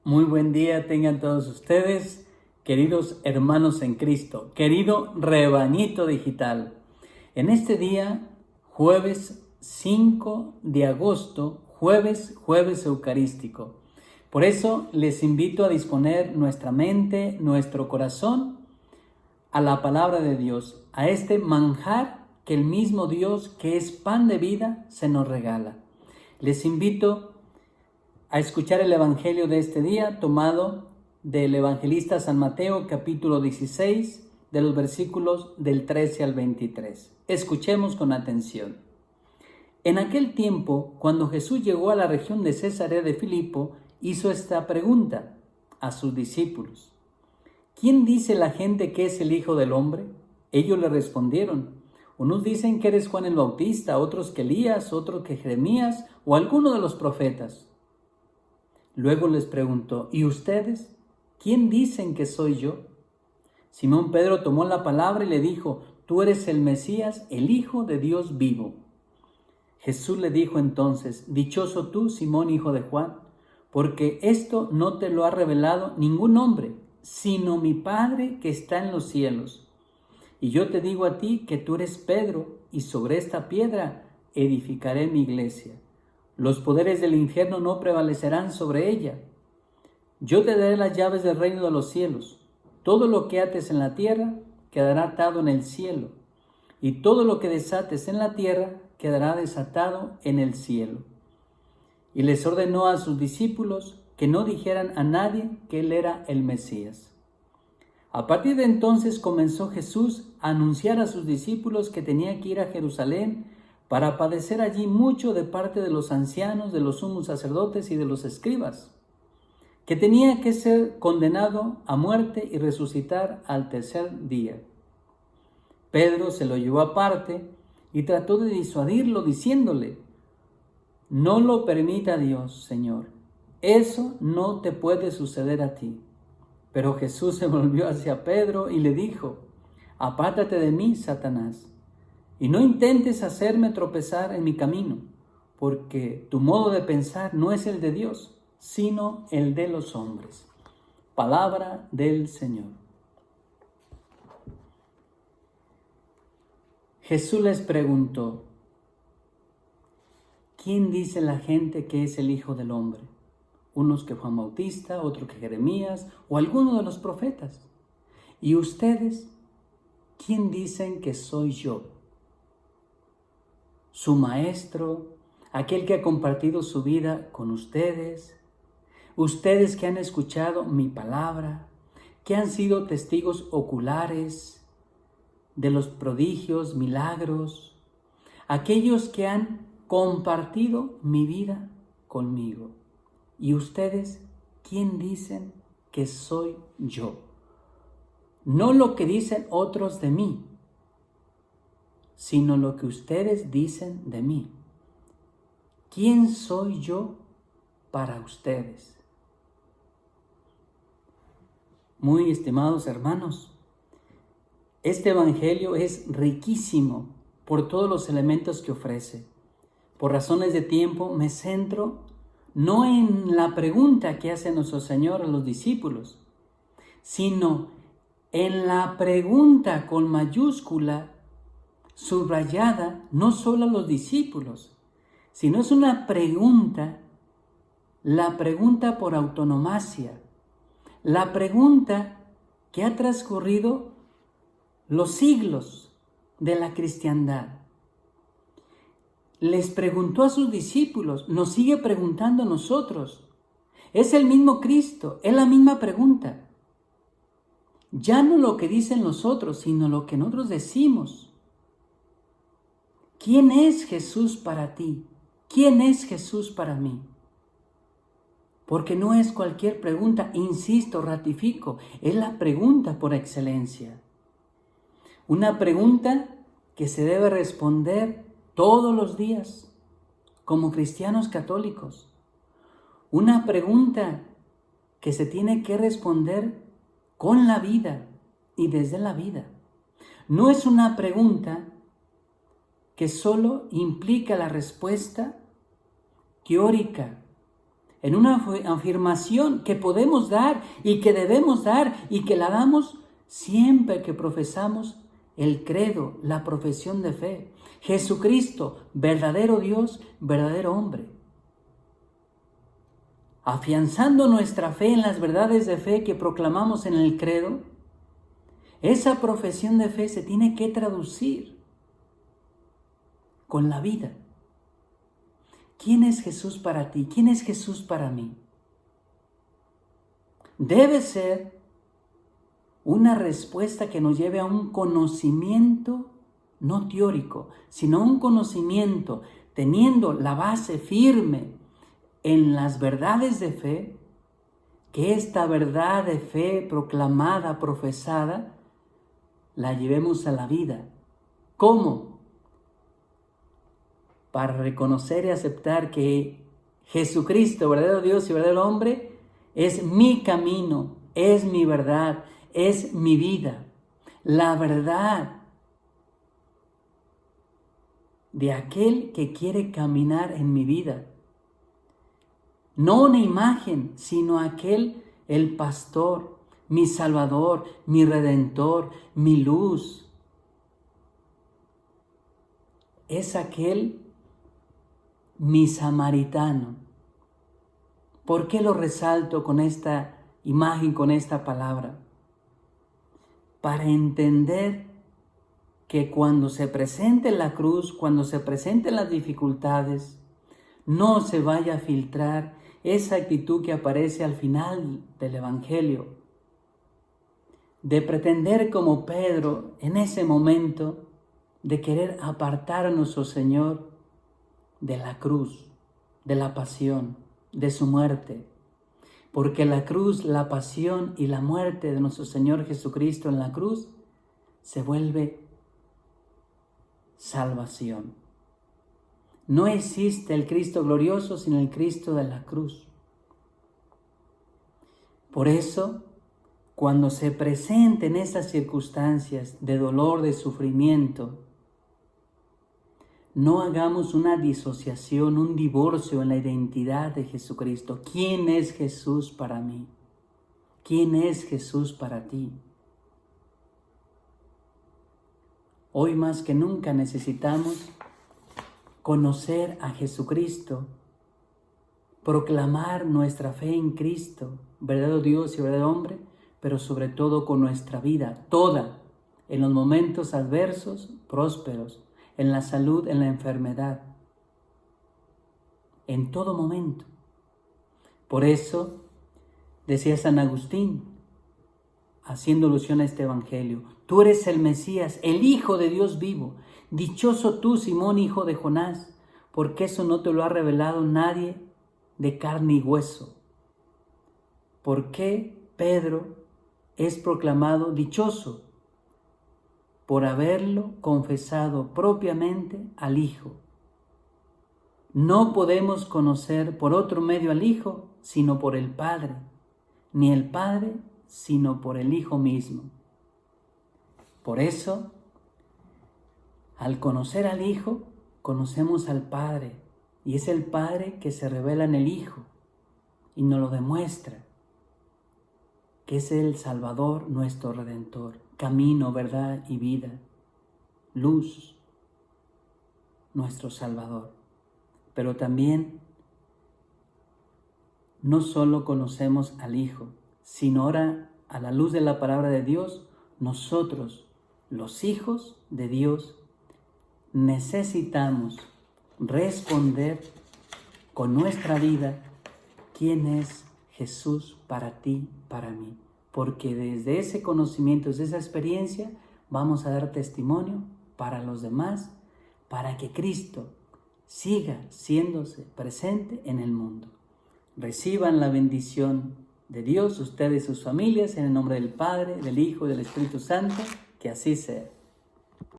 Muy buen día tengan todos ustedes, queridos hermanos en Cristo, querido rebañito digital. En este día, jueves 5 de agosto, jueves eucarístico. Por eso les invito a disponer nuestra mente, nuestro corazón a la palabra de Dios, a este manjar que el mismo Dios, que es pan de vida, se nos regala. Les invito a escuchar el Evangelio de este día, tomado del Evangelista San Mateo, capítulo 16, de los versículos del 13 al 23. Escuchemos con atención. En aquel tiempo, cuando Jesús llegó a la región de Cesarea de Filipo, hizo esta pregunta a sus discípulos: ¿Quién dice la gente que es el Hijo del Hombre? Ellos le respondieron: unos dicen que eres Juan el Bautista, otros que Elías, otros que Jeremías o alguno de los profetas. Luego les preguntó: ¿y ustedes? ¿Quién dicen que soy yo? Simón Pedro tomó la palabra y le dijo: tú eres el Mesías, el Hijo de Dios vivo. Jesús le dijo entonces: dichoso tú, Simón, hijo de Juan, porque esto no te lo ha revelado ningún hombre, sino mi Padre que está en los cielos. Y yo te digo a ti que tú eres Pedro, y sobre esta piedra edificaré mi iglesia. Los poderes del infierno no prevalecerán sobre ella. Yo te daré las llaves del reino de los cielos. Todo lo que ates en la tierra quedará atado en el cielo, y todo lo que desates en la tierra quedará desatado en el cielo. Y les ordenó a sus discípulos que no dijeran a nadie que él era el Mesías. A partir de entonces comenzó Jesús a anunciar a sus discípulos que tenía que ir a Jerusalén para padecer allí mucho de parte de los ancianos, de los sumos sacerdotes y de los escribas, que tenía que ser condenado a muerte y resucitar al tercer día. Pedro se lo llevó aparte y trató de disuadirlo diciéndole: no lo permita Dios, Señor, eso no te puede suceder a ti. Pero Jesús se volvió hacia Pedro y le dijo: apártate de mí, Satanás, y no intentes hacerme tropezar en mi camino, porque tu modo de pensar no es el de Dios, sino el de los hombres. Palabra del Señor. Jesús les preguntó: ¿quién dice la gente que es el Hijo del Hombre? Unos que Juan Bautista, otros que Jeremías o alguno de los profetas. ¿Y ustedes? ¿Quién dicen que soy yo? Su maestro, aquel que ha compartido su vida con ustedes, ustedes que han escuchado mi palabra, que han sido testigos oculares de los prodigios, milagros, aquellos que han compartido mi vida conmigo. ¿Y ustedes quién dicen que soy yo? No lo que dicen otros de mí, sino lo que ustedes dicen de mí. ¿Quién soy yo para ustedes? Muy estimados hermanos, este evangelio es riquísimo por todos los elementos que ofrece. Por razones de tiempo me centro no en la pregunta que hace nuestro Señor a los discípulos, sino en la pregunta con mayúscula, subrayada, no solo a los discípulos, sino es una pregunta, la pregunta por autonomacia, la pregunta que ha transcurrido los siglos de la cristiandad. Les preguntó a sus discípulos, nos sigue preguntando a nosotros. Es el mismo Cristo, es la misma pregunta. Ya no lo que dicen los otros, sino lo que nosotros decimos. ¿Quién es Jesús para ti? ¿Quién es Jesús para mí? Porque no es cualquier pregunta, insisto, ratifico, es la pregunta por excelencia. Una pregunta que se debe responder todos los días como cristianos católicos. Una pregunta que se tiene que responder con la vida y desde la vida. No es una pregunta que solo implica la respuesta teórica, en una afirmación que podemos dar y que debemos dar y que la damos siempre que profesamos el credo, la profesión de fe. Jesucristo, verdadero Dios, verdadero hombre. Afianzando nuestra fe en las verdades de fe que proclamamos en el credo, esa profesión de fe se tiene que traducir con la vida. ¿Quién es Jesús para ti? ¿Quién es Jesús para mí? Debe ser una respuesta que nos lleve a un conocimiento no teórico, sino un conocimiento teniendo la base firme en las verdades de fe, que esta verdad de fe proclamada, profesada, la llevemos a la vida. ¿Cómo? Para reconocer y aceptar que Jesucristo, verdadero Dios y verdadero hombre, es mi camino, es mi verdad, es mi vida. La verdad de aquel que quiere caminar en mi vida. No una imagen, sino aquel, el pastor, mi salvador, mi redentor, mi luz. Es aquel, mi samaritano. ¿Por qué lo resalto con esta imagen, con esta palabra? Para entender que cuando se presente la cruz, cuando se presenten las dificultades, no se vaya a filtrar esa actitud que aparece al final del Evangelio, de pretender como Pedro en ese momento, de querer apartar a nuestro Señor de la cruz, de la pasión, de su muerte. Porque la cruz, la pasión y la muerte de nuestro Señor Jesucristo en la cruz se vuelve salvación. No existe el Cristo glorioso sin el Cristo de la cruz. Por eso, cuando se presenten esas circunstancias de dolor, de sufrimiento, no hagamos una disociación, un divorcio en la identidad de Jesucristo. ¿Quién es Jesús para mí? ¿Quién es Jesús para ti? Hoy más que nunca necesitamos conocer a Jesucristo, proclamar nuestra fe en Cristo, verdadero Dios y verdadero hombre, pero sobre todo con nuestra vida, toda, en los momentos adversos, prósperos, en la salud, en la enfermedad, en todo momento. Por eso, decía San Agustín, haciendo alusión a este Evangelio, tú eres el Mesías, el Hijo de Dios vivo. Dichoso tú, Simón, hijo de Jonás, porque eso no te lo ha revelado nadie de carne y hueso. ¿Por qué Pedro es proclamado dichoso? Por haberlo confesado propiamente al Hijo. No podemos conocer por otro medio al Hijo, sino por el Padre, ni el Padre, sino por el Hijo mismo. Por eso, al conocer al Hijo, conocemos al Padre, y es el Padre que se revela en el Hijo y nos lo demuestra, que es el Salvador, nuestro Redentor, camino, verdad y vida, luz, nuestro Salvador. Pero también no solo conocemos al Hijo, sino ahora a la luz de la palabra de Dios, nosotros, los hijos de Dios, necesitamos responder con nuestra vida quién es Jesús para ti, para mí. Porque desde ese conocimiento, desde esa experiencia, vamos a dar testimonio para los demás, para que Cristo siga siéndose presente en el mundo. Reciban la bendición de Dios, ustedes y sus familias, en el nombre del Padre, del Hijo y del Espíritu Santo, que así sea.